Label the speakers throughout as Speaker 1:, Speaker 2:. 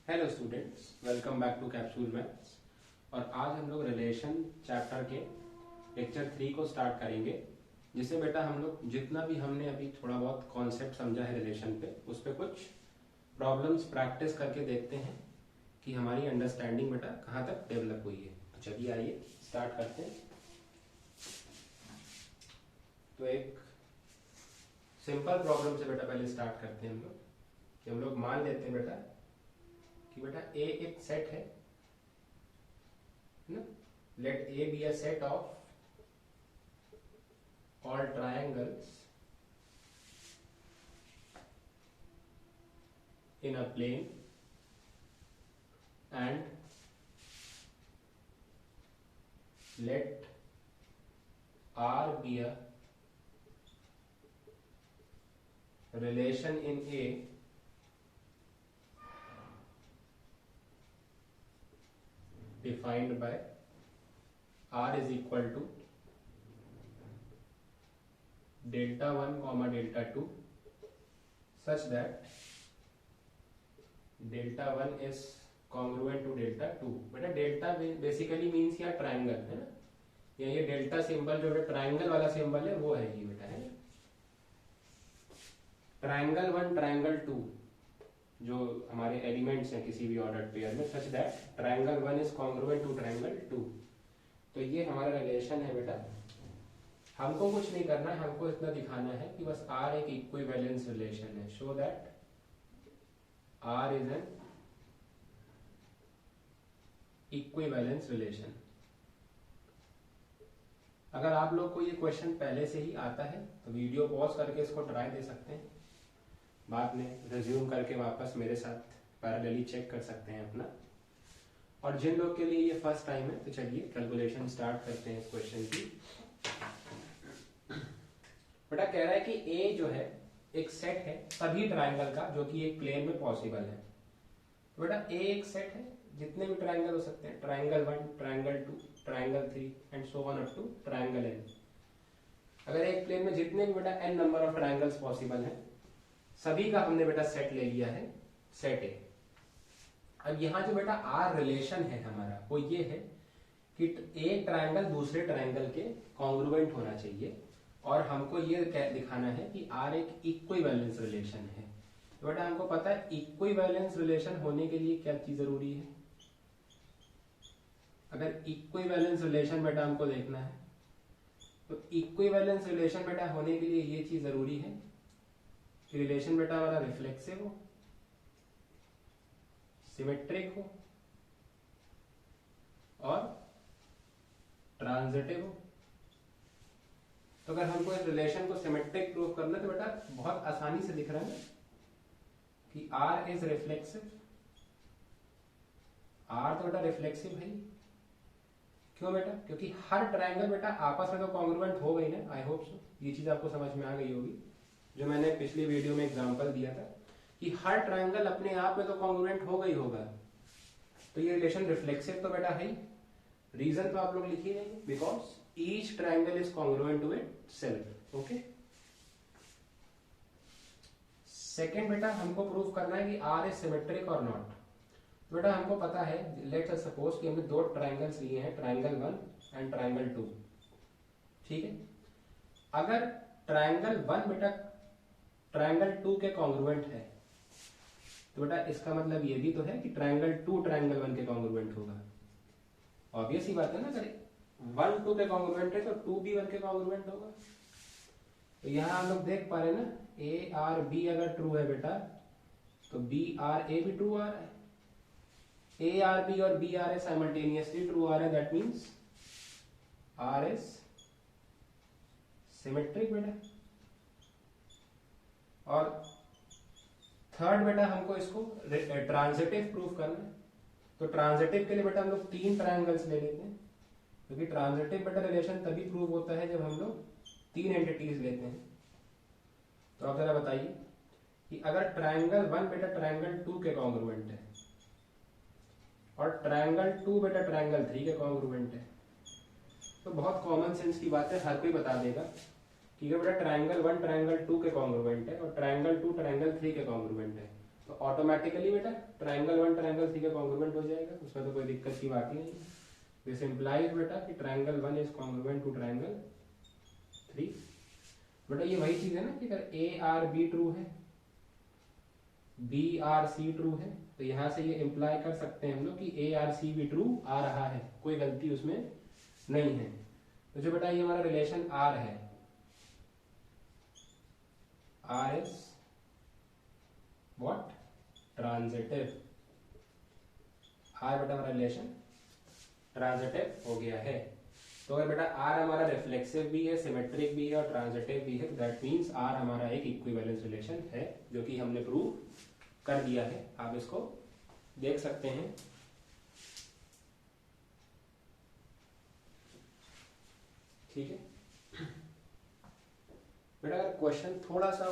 Speaker 1: Hello students, welcome back to capsule maths. और आज हम लोग रिलेशन चैप्टर के लेक्चर 3 को स्टार्ट करेंगे, जिससे बेटा हम लोग जितना भी हमने अभी थोड़ा बहुत कॉन्सेप्ट समझा है रिलेशन पे, उस पे कुछ प्रॉब्लम्स प्रैक्टिस करके देखते हैं कि हमारी अंडरस्टैंडिंग बेटा कहाँ तक डेवलप हुई है। तो चलिए आइए स्टार्ट करते हैं। तो एक सिंपल प्रॉब्लम से बेटा पहले स्टार्ट करते हैं हम लोग कि हम लोग मान लेते हैं बेटा कि बेटा ए एक सेट है ना। Let A be a set of all triangles in a plane and let R be a relation in A defined by R is equal to delta 1 comma delta 2 such that delta 1 is congruent to delta 2। बेटा delta basically means यहाँ triangle है ना, या ये delta symbol जो triangle वाला symbol है वो है ये बेटा, है ना। ट्राइंगल 1 ट्राइंगल 2 जो हमारे एलिमेंट्स हैं किसी भी ऑर्डर पेयर में, such that triangle 1 is congruent to triangle 2। तो ये हमारा रिलेशन है बेटा। हमको कुछ नहीं करना है, हमको इतना दिखाना है कि बस R एक इक्विवेलेंस रिलेशन है। Show that R is an equivalence relation। अगर आप लोग को ये क्वेश्चन पहले से ही आता है तो वीडियो पॉज करके इसको ट्राई दे सकते हैं, बाद में रिज्यूम करके वापस मेरे साथ पैरेलली चेक कर सकते हैं अपना। और जिन लोग के लिए ये फर्स्ट टाइम है तो चलिए कैलकुलेशन स्टार्ट करते हैं इस क्वेश्चन की। बेटा कह रहा है कि A जो है एक सेट है सभी ट्राइंगल का जो कि एक प्लेन में पॉसिबल है। तो बेटा ए एक सेट है, जितने भी ट्राइंगल हो सकते हैं, triangle 1 triangle 2 triangle 3 and so on up to triangle n। अगर एक प्लेन में जितने भी बेटा n number of triangles possible हैं, सभी का हमने बेटा सेट ले लिया है, सेट ए। अब यहाँ जो बेटा R रिलेशन है हमारा वो ये है कि एक ट्राइंगल दूसरे ट्राइंगल के कॉन्ग्रुएंट होना चाहिए, और हमको ये दिखाना है कि R एक इक्विवेलेंस रिलेशन है। तो बेटा हमको पता है इक्विवेलेंस रिलेशन होने के लिए क्या चीज जरूरी है। अगर इक्विवेलेंस रिलेशन बेटा हमको देखना है तो इक्विवेलेंस रिलेशन बेटा होने के लिए ये चीज जरूरी है कि रिलेशन बेटा हमारा रिफ्लेक्सिव हो, सिमेट्रिक हो और ट्रांजिटिव हो। तो अगर हमको इस रिलेशन को सिमेट्रिक प्रूव करना है तो बेटा बहुत आसानी से दिख रहा है कि R इज रिफ्लेक्सिव। R तो बेटा रिफ्लेक्सिव है। क्यों बेटा? क्योंकि हर ट्राइंगल बेटा आपस में तो कॉन्ग्रुएंट हो गई ना। आई होप सो ये चीज आपको समझ में आ गई होगी, जो मैंने पिछली वीडियो में एग्जांपल दिया था कि हर ट्राइंगल अपने आप में तो कॉन्ग्रुएंट हो गई होगा। तो ये रिलेशन रिफ्लेक्सिव तो बेटा है। रीजन तो आप लोग लिखिए नहीं, because each triangle is congruent to itself। Okay. Second बेटा हमको प्रूव करना है कि R is symmetric or not। बेटा हमको पता है, लेट्स सपोज कि हमने दो ट्राइंगल्स लिए हैं, ट्राइंगल 1 एंड ट्राइंगल 2। ठीक है। अगर ट्राइंगल 1 बेटा ट्राइंगल 2 के कॉन्ग्रुएंट है तो बेटा इसका मतलब ये भी तो है कि ट्राइंगल 2 ट्राइंगल 1 के कॉन्ग्रुएंट होगा। ऑब्वियस ही बात है ना। अगर 1 2 के कॉन्ग्रुएंट है तो 2 भी 1 के कॉन्ग्रुएंट होगा। तो यहां हम लोग देख पा रहे हैं ना, ए आर बी अगर ट्रू है बेटा तो बी आर ए भी ट्रू आ रहा है। ए आर बी और B R A simultaneously true आ रहा है। That means R is symmetric बेटा। और थर्ड बेटा हमको इसको ट्रांजिटिव प्रूफ करना है। तो ट्रांजिटिव के लिए बेटा हम लोग 3 ट्राइंगल्स ले लेते हैं, क्योंकि ट्रांजिटिव बेटा रिलेशन तभी प्रूव होता है जब हम लोग 3 एंटिटीज लेते हैं। तो आप जरा बताइए कि अगर ट्राइंगल 1 बेटा ट्राइंगल 2 के कॉन्ग्रुएंट है और ट्राइंगल 2 बेटा ट्राइंगल 3 के कॉन्ग्रुएंट है, तो बहुत कॉमन सेंस की बात है, हर कोई बता देगा कि बेटा ट्राइंगल 1 ट्राइंगल 2 के कॉन्ग्रुएंट है और ट्राइंगल 2 ट्राइंगल 3 के कॉन्ग्रुएंट है, तो ऑटोमेटिकली बेटा ट्राइंगल 1 ट्राइंगल 3 का कॉन्ग्रुएंट हो जाएगा, उसमें तो कोई दिक्कत की बात ही नहीं। दिस इंप्लाइज बेटा कि triangle 1 is congruent to triangle 3। बेटा ये वही चीज है ना कि अगर ए आर बी ट्रू है, बी आर सी ट्रू है, तो यहां से ये इंप्लाई कर सकते हैं हम लोग कि ए आर सी भी ट्रू आ रहा है, कोई गलती उसमें नहीं है। तो जो बेटा ये हमारा रिलेशन आर है, R is what, transitive. R बेटा हमारा रिलेशन ट्रांजिटिव हो गया है। तो अगर बेटा आर हमारा रिफ्लेक्सिव भी है, सिमेट्रिक भी है और ट्रांजिटिव भी है, दैट मीन्स आर हमारा एक इक्विवेलेंस रिलेशन है, जो कि हमने प्रूव कर दिया है। आप इसको देख सकते हैं। ठीक है बेटा, अगर क्वेश्चन थोड़ा सा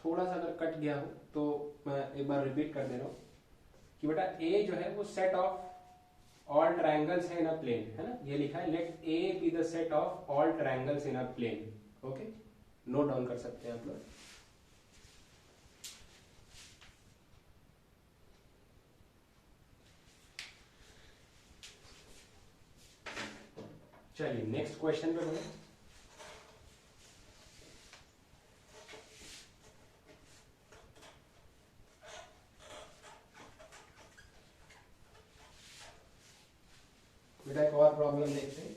Speaker 1: अगर कट गया हो तो मैं एक बार रिपीट कर दे रहा हूं कि बेटा ए जो है वो सेट ऑफ ऑल ट्रायंगल्स है इन अ प्लेन, है ना, ये लिखा है let A be the set of all triangles in a plane. Okay, note down कर सकते हैं आप लोग। चलिए नेक्स्ट क्वेश्चन पे बोले। बेटा एक और प्रॉब्लम देखते हैं।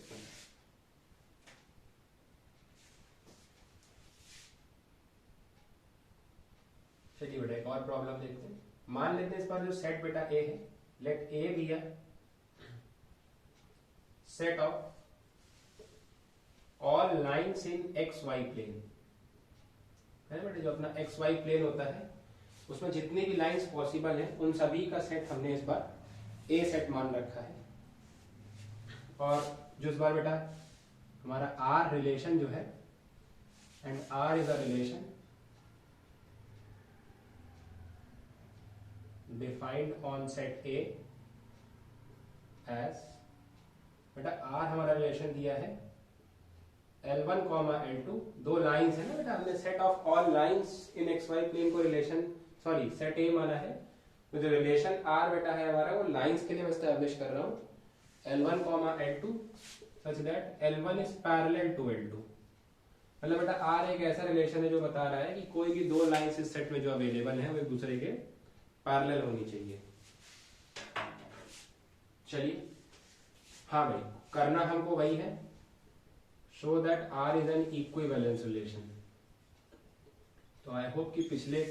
Speaker 1: चलिए बेटा एक और प्रॉब्लम देखते हैं। मान लेते हैं इस पर जो सेट बेटा ए है, let A be a set of all lines in X Y plane, है बेटा, जो अपना एक्स वाई प्लेन होता है उसमें जितनी भी लाइंस पॉसिबल हैं उन सभी का सेट हमने इस बार ए सेट मान रखा है। और जो इस बार बेटा हमारा आर रिलेशन जो है, and R is a relation defined on set A as, बेटा आर हमारा रिलेशन दिया है L1, L2, दो लाइंस है ना बेटा, हमने set of all lines in X Y plane को रिलेशन सॉरी सेट ए माना है। तो जो रिलेशन आर बेटा है हमारा वो लाइंस के लिए मैं एस्टैब्लिश कर रहा हूँ L1, L2 such that L1 is parallel to L2। मतलब बेटा आर एक ऐसा रिलेशन है जो बता रहा है कि कोई भी दो लाइंस इस सेट में जो अवेलेबल है वो एक दूसरे के पैरेलल होनी चाहिए। चलिए हाँ भाई, करना हमको वही है, show that R is an equivalence relation। तो आई होप कि पिछले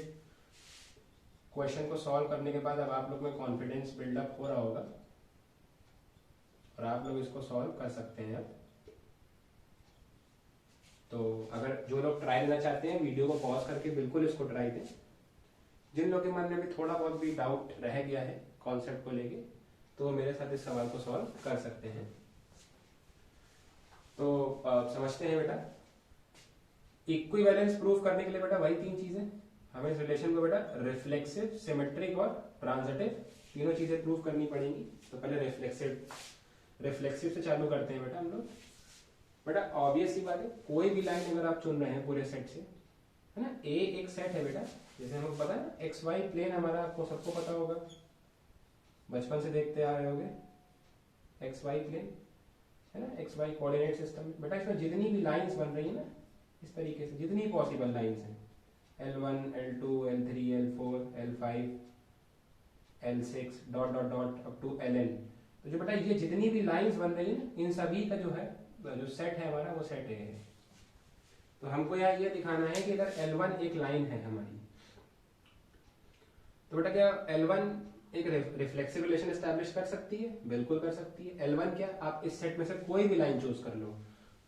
Speaker 1: क्वेश्चन को सॉल्व करने के बाद अब आप लोग में कॉन्फिडेंस बिल्डअप हो रहा होगा और आप लोग इसको सॉल्व कर सकते हैं अब। तो अगर जो लोग ट्राई लेना चाहते हैं वीडियो को पॉज करके बिल्कुल इसको ट्राई दें। जिन लोगों के मन में भी थोड़ा बहुत भी डाउट रह गया है कॉन्सेप्ट को लेके, तो मेरे साथ इस सवाल को सॉल्व कर सकते हैं। तो समझते हैं बेटा, इक्विवेलेंस प्रूफ करने के लिए बेटा वही तीन चीजें हमें इस रिलेशन को बेटा रिफ्लेक्सिव, सिमेट्रिक और ट्रांजिटिव तीनों चीजें प्रूफ करनी पड़ेंगी। तो पहले रिफ्लेक्सिव से चालू करते हैं बेटा हम लोग। बेटा ऑब्वियस ही बात है, कोई भी लाइन अगर आप चुन रहे हैं पूरे सेट से, है ना, ए एक सेट है बेटा, जैसे हमको पता है ना एक्स वाई प्लेन हमारा, आपको सबको पता होगा, बचपन से देखते आ रहे होंगे एक्स वाई प्लेन, है ना, एक्स वाई कोऑर्डिनेट सिस्टम। बेटा इसमें जितनी भी लाइंस बन रही है ना इस तरीके से, जितनी पॉसिबल लाइंस हैं L1, L2, L3, L4, L5, L6 dot dot dot up to Ln, तो जो बेटा ये जितनी भी लाइंस बन रही है ना इन सभी का जो है जो सेट है हमारा वो सेट ए है। तो हमको यहाँ ये दिखाना है कि अगर L1 एक लाइन है हमारी, तो बेटा क्या L1 एक रिफ्लेक्सिव रिलेशन एस्टैब्लिश कर सकती है? बिल्कुल कर सकती है। L1 क्या, आप इस सेट में से कोई भी लाइन चूज कर लो,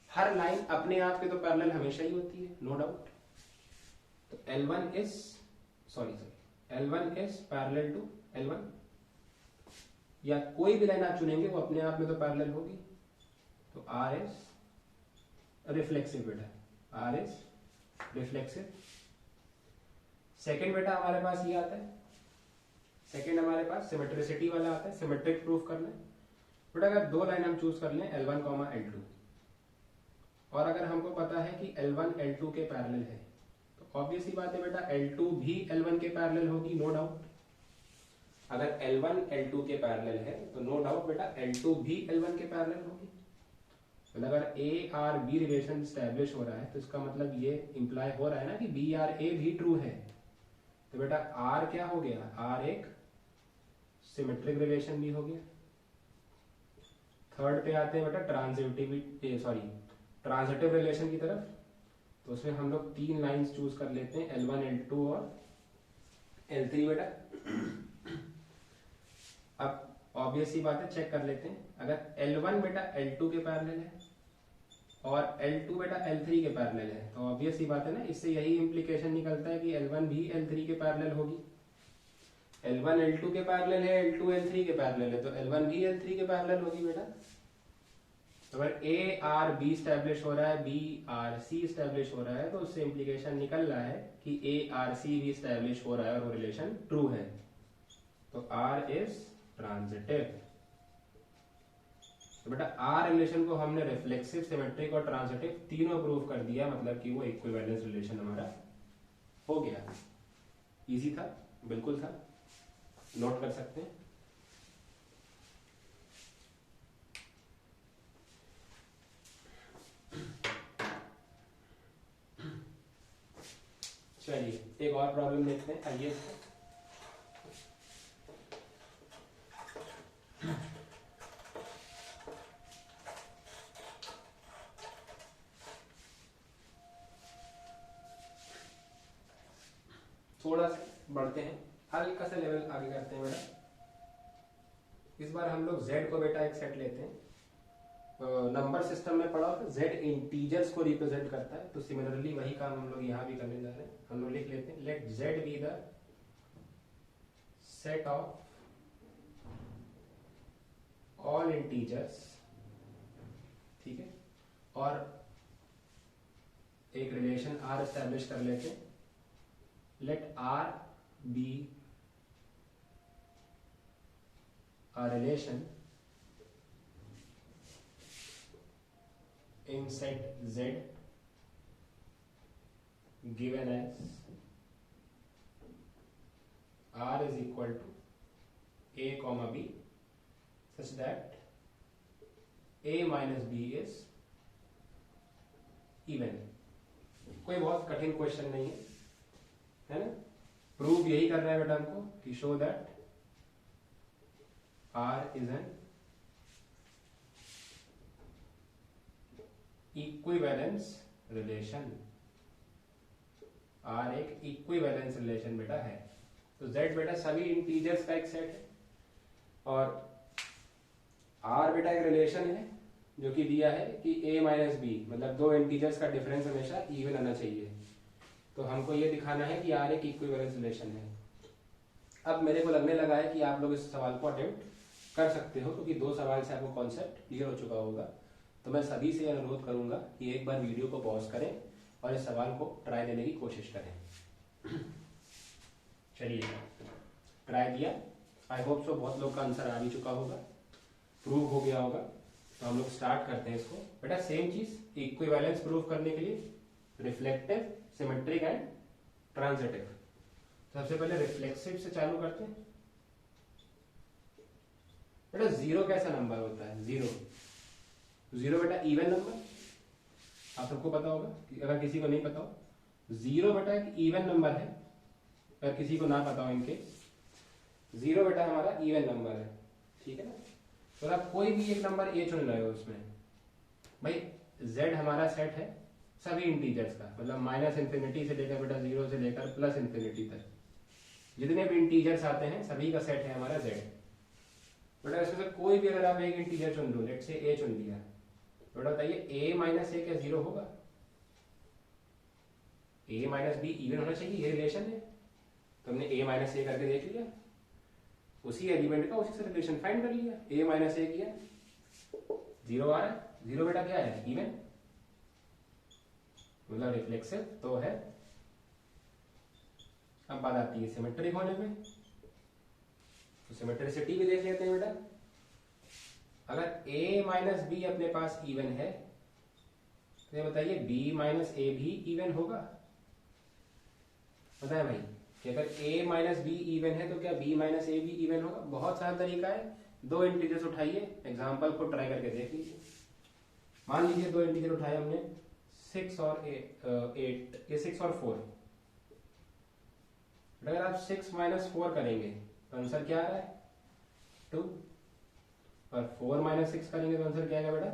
Speaker 1: हर लाइन अपने आप के तो पैरेलल हमेशा ही होती है, नो डाउट। तो L1 is parallel to L1, या कोई भी लाइन आप चुनेंगे वो अपने आप में तो पैरेलल होगी। तो R इज रिफ्लेक्सिव बेटा, R इज रिफ्लेक्सिव। सेकेंड बेटा हमारे पास ये आता है, सेकेंड हमारे पास सिमेट्रिसिटी वाला आता है, सिमेट्रिक प्रूफ करना है। बेटा अगर दो लाइन हम चूज कर लें L1, L2, और अगर हमको पता है कि L1 L2 के पैरेलल है, तो ऑब्वियस ही बात है बेटा L2 भी L1 के पैरेलल होगी, नो डाउट। अगर L1 L2 के पैरेलल है तो नो डाउट बेटा L2 भी L1 के पैरेलल होगी। मतलब अगर A R B relation establish हो रहा है तो इसका मतलब ये इंप्लाई हो रहा है ना कि बी आर ए भी ट्रू है। तो बेटा आर क्या हो गया, आर एक सिमेट्रिक रिलेशन भी हो गया। थर्ड पे आते हैं बेटा ट्रांजिटिव रिलेशन की तरफ। तो उसमें हम लोग 3 लाइंस चूज कर लेते हैं, L1 L2 और L3 बेटा। अब ऑब्वियस सी बात है, चेक कर लेते हैं। अगर L1 बेटा L2 के पैरेलल है और L2 बेटा L3 के पैरेलल है तो ऑब्वियस सी बात है ना, इससे यही इंप्लीकेशन निकलता है कि L1 भी L3 के पैरेलल होगी। L1 L2 के पैरेलल है, L2 L3 के पैरेलल है, तो L1 भी L3 के पैरेलल होगी बेटा। तो अगर A R B स्टैब्लिश हो रहा है, B R C स्टैब्लिश हो रहा है, तो उससे इंप्लीकेशन निकल रहा है कि A R C भी स्टैब्लिश हो रहा है और वो रिलेशन ट्रू है। तो R इज ट्रांजिटिव। तो बेटा R रिलेशन को हमने रिफ्लेक्सिव, सिमेट्रिक और ट्रांजिटिव तीनों प्रूव कर दिया, मतलब कि वो इक्विवेलेंस रिलेशन हमारा हो गया। इजी था, बिल्कुल था, नोट कर सकते हैं। चलिए एक और प्रॉब्लम देखते हैं, आइए। थोड़ा सा बढ़ते हैं, हल्का सा लेवल आगे करते हैं बेटा। इस बार हम लोग Z को बेटा एक सेट लेते हैं। नंबर सिस्टम में पढ़ा होगा Z इंटीजर्स को रिप्रेजेंट करता है, तो सिमिलरली वही काम हम लोग यहाँ भी करने जा रहे हैं। हम लोग लिख लेते हैं let Z be the set of all integers, ठीक है। और एक रिलेशन R एस्टेब्लिश कर लेते हैं, let R be a relation in set Z given as R is equal to A comma B such that A minus B is even। कोई बहुत कठिन क्वेश्चन नहीं है ना। प्रूव यही कर रहा है बेटा हमको कि show that R is an equivalence relation। R एक equivalence relation बेटा है। तो Z बेटा सभी इंटीजर्स का एक सेट है और R बेटा एक रिलेशन है जो कि दिया है कि A माइनस बी, मतलब दो इंटीजर्स का डिफरेंस हमेशा इवन आना चाहिए। तो हमको ये दिखाना है कि R एक इक्विवेलेंस रिलेशन है। अब मेरे को लगने लगा है कि आप लोग इस सवाल को अटेम्प्ट कर सकते हो, क्योंकि 2 सवाल से आपको कॉन्सेप्ट क्लियर हो चुका होगा। तो मैं सभी से अनुरोध करूंगा कि एक बार वीडियो को पॉज करें और इस सवाल को ट्राई लेने की कोशिश करें। चलिए ट्राई किया, आई होप सो बहुत लोग का आंसर आ भी चुका होगा, प्रूव हो गया होगा। तो हम लोग स्टार्ट करते हैं इसको बेटा। सेम चीज इक्विवेलेंस प्रूव करने के लिए रिफ्लेक्टिव, सिमेट्रिक एंड ट्रांजिटिव। सबसे पहले रिफ्लेक्सिव से चालू करते हैं बेटा। जीरो कैसा नंबर होता है? जीरो बेटा इवन नंबर, आप सबको पता होगा, अगर किसी को नहीं पता हो। जीरो बेटा एक इवन नंबर है, अगर किसी को ना पता हो इनके। जीरो बेटा हमारा इवन नंबर है, ठीक है ना। तो आप कोई भी एक नंबर ए चुन रहे हो उसमें, भाई Z हमारा सेट है सभी इंटीजर्स का, मतलब माइनस इन्फिनिटी से लेकर बेटा 0 से लेकर प्लस इन्फिनिटी तक जितने भी इंटीजर्स आते हैं सभी का सेट है हमारा Z। बेटा इसमें से कोई भी अगर आप एक इंटीजर चुन लो, लेट से A चुन लिया, बेटा बताइए A माइनस ए क्या 0 होगा? A माइनस बी इवन होना चाहिए, ये रिलेशन है। तो हमने A माइनस ए करके देख लिया, उसी एलिमेंट का उसी से रिलेशन फाइंड कर लिया। A माइनस ए किया, 0 आ रहा है। 0 बेटा क्या है? इवन, मतलब रिफ्लेक्सिव तो है। अब बात आती है सिमेट्रिक होने में, तो सिमेट्रिसिटी भी देख लेते हैं बेटा। अगर A माइनस बी अपने पास इवन है तो ये बताइए B माइनस ए भी इवन होगा? पता है भाई कि अगर a माइनस बी इवन है तो क्या b माइनस ए भी इवन होगा। बहुत सारा तरीका है, दो इंटीजर्स उठाइए, एग्जांपल को ट्राई करके देख लीजिए। मान लीजिए दो इंटीजर उठाए हमने 6 और 8, ये 6 और 4। अगर आप 6 माइनस 4 करेंगे तो आंसर क्या आ रहा है 2, और 4 माइनस 6 करेंगे तो आंसर क्या आएगा बेटा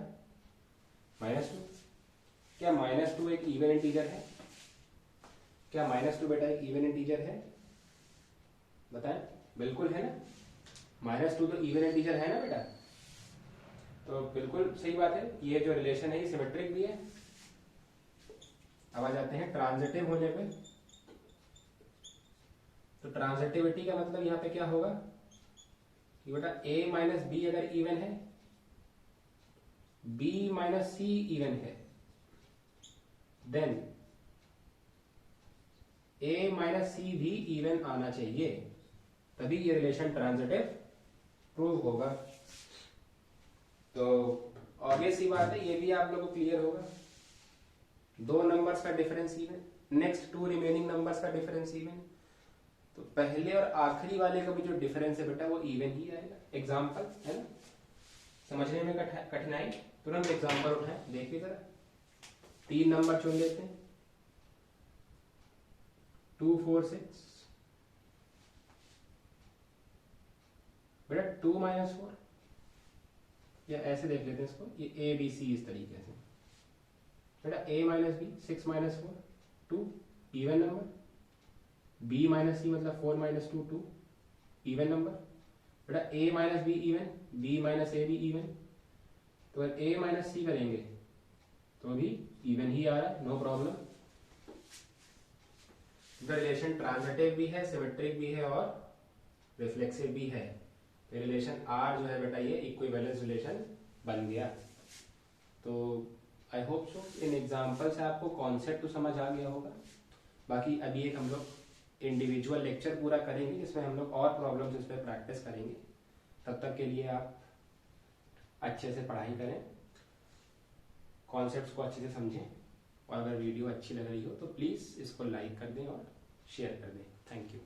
Speaker 1: -2। क्या -2 एक इवन इंटीजर है? क्या -2 बेटा एक इवन इंटीजर है? बताएं। बिल्कुल है ना, -2 तो इवन इंटीजर है ना बेटा। तो बिल्कुल सही बात है, ये जो रिलेशन है ये सिमेट्रिक भी है। अब आ जाते हैं ट्रांजिटिव होने पे। तो ट्रांजिटिविटी का मतलब यहां पे क्या होगा कि बेटा a माइनस बी अगर इवन है, b माइनस सी इवन है, देन a माइनस सी भी इवन आना चाहिए, तभी ये रिलेशन ट्रांजिटिव प्रूव होगा। तो ऑब्वियस सी बात है, ये भी आप लोगों को क्लियर होगा। दो नंबर्स का difference even, next to remaining numbers का डिफरेंस इवन, तो पहले और आखिरी वाले का भी जो डिफरेंस है बेटा वो इवन ही आएगा। एग्जांपल है ना, समझने में कठिनाई, तुरंत एग्जांपल उठाएं, देखिए जरा। 3 नंबर चुन लेते हैं, 2 4 6। बेटा 2 माइनस 4, या ऐसे देख लेते हैं इसको, ये ए बी सी इस तरीके से। बेटा a minus B 6 minus 4 2 even number, b minus C मतलब 4 माइनस 2 2 इवन नंबर। बेटा a minus B even, b minus A भी इवन, तो अगर a माइनस सी करेंगे तो अभी इवन ही आ रहा है, नो प्रॉब्लम। रिलेशन ट्रांजिटिव भी है, सिमेट्रिक भी है और रिफ्लेक्सिव भी है। तो रिलेशन R जो है बेटा ये इक्विवेलेंस रिलेशन बन गया। तो I hope so in example से आपको कॉन्सेप्ट तो समझ आ गया होगा। बाकी अभी एक हम लोग इंडिविजुअल लेक्चर पूरा करेंगे जिसमें हम लोग और प्रॉब्लम्स इस पर प्रैक्टिस करेंगे। तब तक के लिए आप अच्छे से पढ़ाई करें, कॉन्सेप्ट्स को अच्छे से समझें, और अगर वीडियो अच्छी लग रही हो तो प्लीज़ इसको लाइक कर दें और शेयर कर दें। Thank you.